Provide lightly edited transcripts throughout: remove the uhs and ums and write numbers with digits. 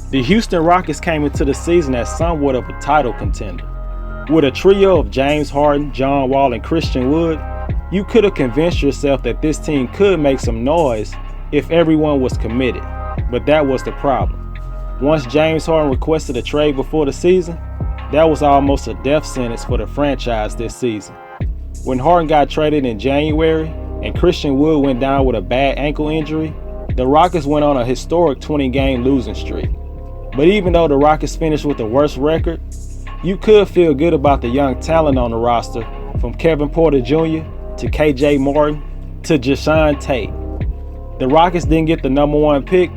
The Houston Rockets came into the season as somewhat of a title contender. With a trio of James Harden, John Wall, and Christian Wood, you could have convinced yourself that this team could make some noise if everyone was committed, but that was the problem. Once James Harden requested a trade before the season, that was almost a death sentence for the franchise this season. When Harden got traded in January and Christian Wood went down with a bad ankle injury, the Rockets went on a historic 20-game losing streak. But even though the Rockets finished with the worst record, you could feel good about the young talent on the roster, from Kevin Porter Jr. to KJ Martin to Jae'Sean Tate. The Rockets didn't get the number 1 pick,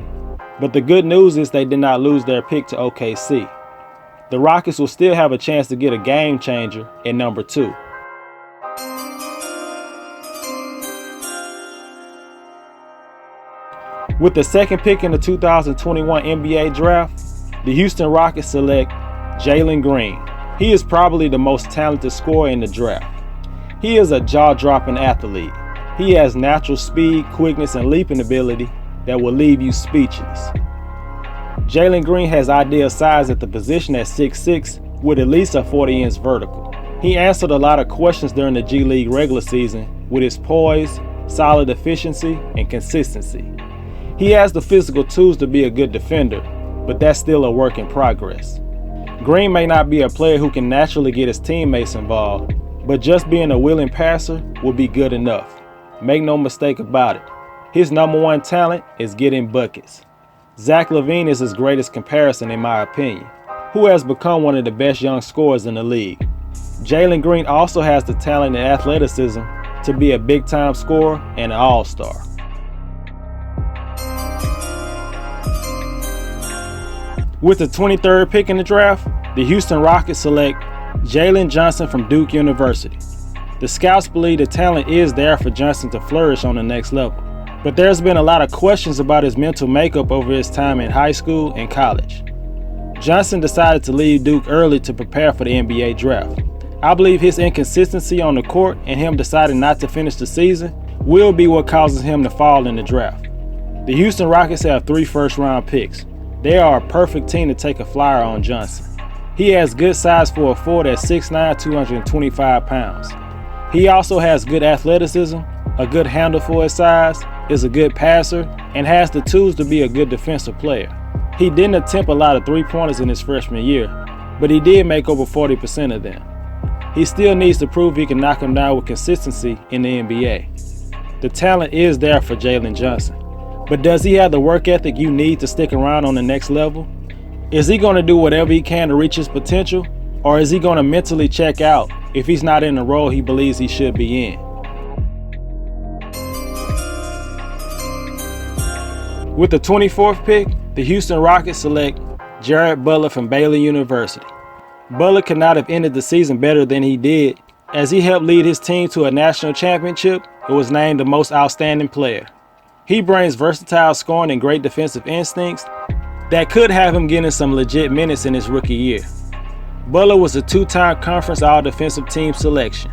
but the good news is they did not lose their pick to OKC. The Rockets will still have a chance to get a game changer at number 2. With the second pick in the 2021 NBA draft, the Houston Rockets select Jalen Green. He is probably the most talented scorer in the draft. He is a jaw-dropping athlete. He has natural speed, quickness, and leaping ability that will leave you speechless. Jalen Green has ideal size at the position at 6'6", with at least a 40-inch vertical. He answered a lot of questions during the G League regular season with his poise, solid efficiency, and consistency. He has the physical tools to be a good defender, but that's still a work in progress. Green may not be a player who can naturally get his teammates involved, but just being a willing passer will be good enough. Make no mistake about it. His number 1 talent is getting buckets. Zach LaVine is his greatest comparison in my opinion, who has become one of the best young scorers in the league. Jalen Green also has the talent and athleticism to be a big-time scorer and an all-star. With the 23rd pick in the draft, the Houston Rockets select Jaylen Johnson from Duke University. The scouts believe the talent is there for Johnson to flourish on the next level, but there's been a lot of questions about his mental makeup over his time in high school and college. Johnson decided to leave Duke early to prepare for the NBA draft. I believe his inconsistency on the court and him deciding not to finish the season will be what causes him to fall in the draft. The Houston Rockets have 3 first-round picks. They are a perfect team to take a flyer on Johnson. He has good size for a forward at 6'9", 225 pounds. He also has good athleticism, a good handle for his size, is a good passer, and has the tools to be a good defensive player. He didn't attempt a lot of three-pointers in his freshman year, but he did make over 40% of them. He still needs to prove he can knock them down with consistency in the NBA. The talent is there for Jaylen Johnson. But does he have the work ethic you need to stick around on the next level? Is he going to do whatever he can to reach his potential? Or is he going to mentally check out if he's not in the role he believes he should be in? With the 24th pick, the Houston Rockets select Jared Butler from Baylor University. Butler could not have ended the season better than he did, as he helped lead his team to a national championship and was named the most outstanding player. He brings versatile scoring and great defensive instincts that could have him getting some legit minutes in his rookie year. Butler was a 2-time conference all-defensive team selection.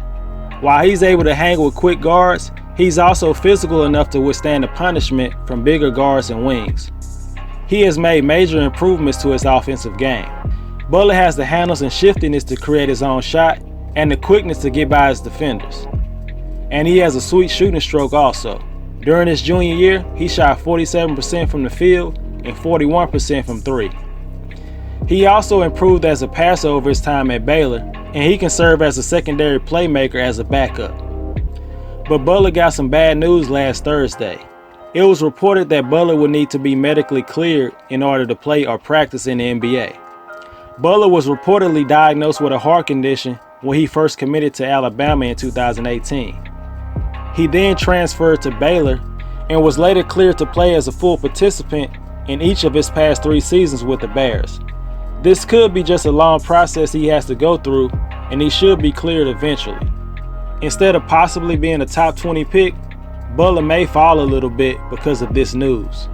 While he's able to hang with quick guards, he's also physical enough to withstand the punishment from bigger guards and wings. He has made major improvements to his offensive game. Butler has the handles and shiftiness to create his own shot and the quickness to get by his defenders. And he has a sweet shooting stroke also. During his junior year, he shot 47% from the field and 41% from 3. He also improved as a passer over his time at Baylor, and he can serve as a secondary playmaker as a backup. But Butler got some bad news last Thursday. It was reported that Butler would need to be medically cleared in order to play or practice in the NBA. Butler was reportedly diagnosed with a heart condition when he first committed to Alabama in 2018. He then transferred to Baylor and was later cleared to play as a full participant in each of his past 3 seasons with the Bears. This could be just a long process he has to go through, and he should be cleared eventually. Instead of possibly being a top 20 pick, Butler may fall a little bit because of this news.